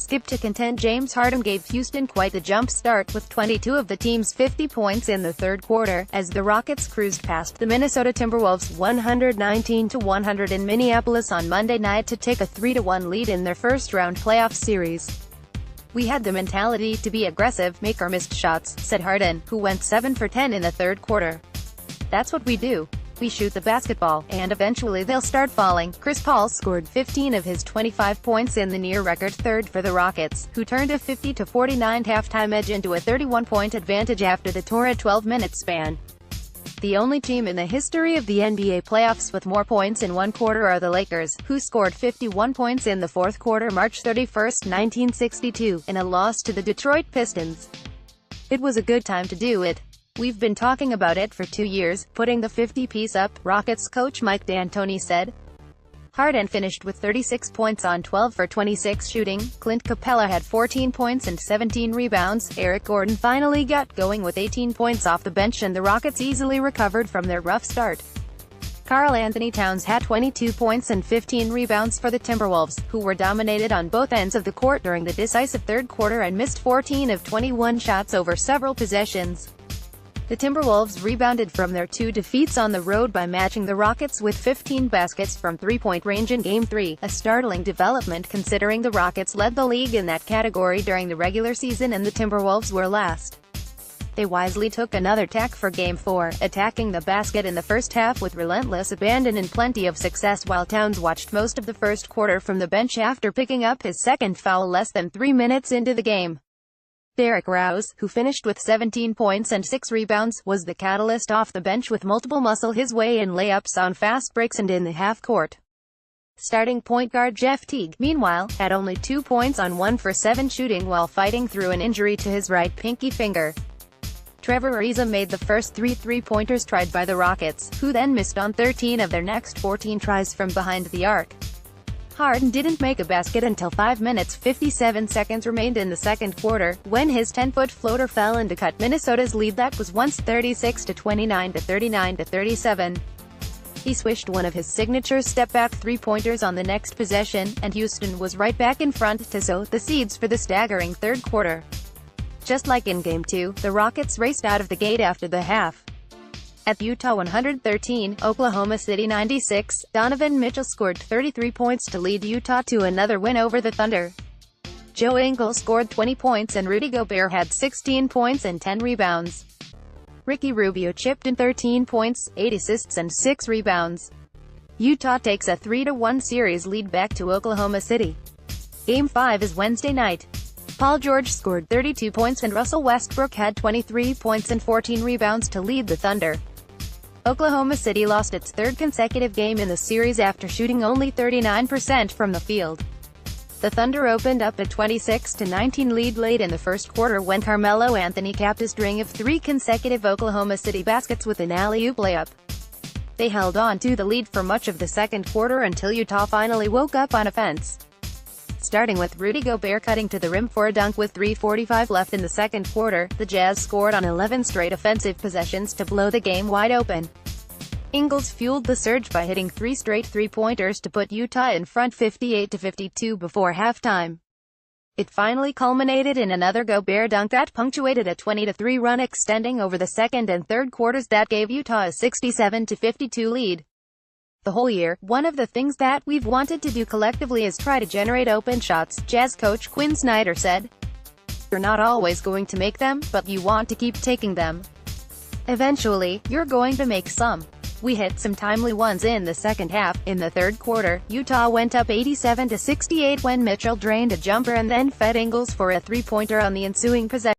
skip to contend. James Harden gave Houston quite the jump start, with 22 of the team's 50 points in the third quarter, as the Rockets cruised past the Minnesota Timberwolves 119-100 in Minneapolis on Monday night to take a 3-1 lead in their first-round playoff series. "We had the mentality to be aggressive, make our missed shots," said Harden, who went 7 for 10 in the third quarter. "That's what we do. We shoot the basketball, and eventually they'll start falling." Chris Paul scored 15 of his 25 points in the near-record third for the Rockets, who turned a 50-49 halftime edge into a 31-point advantage after the torrid 12-minute span. The only team in the history of the NBA playoffs with more points in one quarter are the Lakers, who scored 51 points in the fourth quarter March 31, 1962, in a loss to the Detroit Pistons. "It was a good time to do it. We've been talking about it for 2 years, putting the 50-piece up," Rockets coach Mike D'Antoni said. Harden finished with 36 points on 12 for 26 shooting. Clint Capella had 14 points and 17 rebounds. Eric Gordon finally got going with 18 points off the bench, and the Rockets easily recovered from their rough start. Karl-Anthony Towns had 22 points and 15 rebounds for the Timberwolves, who were dominated on both ends of the court during the decisive third quarter and missed 14 of 21 shots over several possessions. The Timberwolves rebounded from their 2 defeats on the road by matching the Rockets with 15 baskets from three-point range in Game 3, a startling development considering the Rockets led the league in that category during the regular season and the Timberwolves were last. They wisely took another tack for Game 4, attacking the basket in the first half with relentless abandon and plenty of success, while Towns watched most of the first quarter from the bench after picking up his second foul less than 3 minutes into the game. Derrick Rose, who finished with 17 points and 6 rebounds, was the catalyst off the bench with multiple muscle his way in layups on fast breaks and in the half-court. Starting point guard Jeff Teague, meanwhile, had only 2 points on 1 for 7 shooting while fighting through an injury to his right pinky finger. Trevor Ariza made the first 3 three-pointers tried by the Rockets, who then missed on 13 of their next 14 tries from behind the arc. Harden didn't make a basket until 5 minutes 57 seconds remained in the second quarter, when his 10-foot floater fell in to cut Minnesota's lead that was once 36-29 to 39-37. He swished one of his signature step-back three-pointers on the next possession, and Houston was right back in front to sow the seeds for the staggering third quarter. Just like in Game 2, the Rockets raced out of the gate after the half. At Utah 113, Oklahoma City 96, Donovan Mitchell scored 33 points to lead Utah to another win over the Thunder. Joe Ingles scored 20 points and Rudy Gobert had 16 points and 10 rebounds. Ricky Rubio chipped in 13 points, 8 assists and 6 rebounds. Utah takes a 3-1 series lead back to Oklahoma City. Game 5 is Wednesday night. Paul George scored 32 points and Russell Westbrook had 23 points and 14 rebounds to lead the Thunder. Oklahoma City lost its third consecutive game in the series after shooting only 39% from the field. The Thunder opened up a 26-19 lead late in the first quarter when Carmelo Anthony capped a string of 3 consecutive Oklahoma City baskets with an alley-oop layup. They held on to the lead for much of the second quarter until Utah finally woke up on offense. Starting with Rudy Gobert cutting to the rim for a dunk with 3:45 left in the second quarter, the Jazz scored on 11 straight offensive possessions to blow the game wide open. Ingles fueled the surge by hitting 3 straight three-pointers to put Utah in front 58-52 before halftime. It finally culminated in another Gobert dunk that punctuated a 20-3 run extending over the second and third quarters that gave Utah a 67-52 lead. The whole year, one of the things that we've wanted to do collectively is try to generate open shots, Jazz coach Quinn Snyder said. "You're not always going to make them, but you want to keep taking them. Eventually, you're going to make some. We hit some timely ones in the second half." In the third quarter, Utah went up 87-68 when Mitchell drained a jumper and then fed Ingles for a three-pointer on the ensuing possession.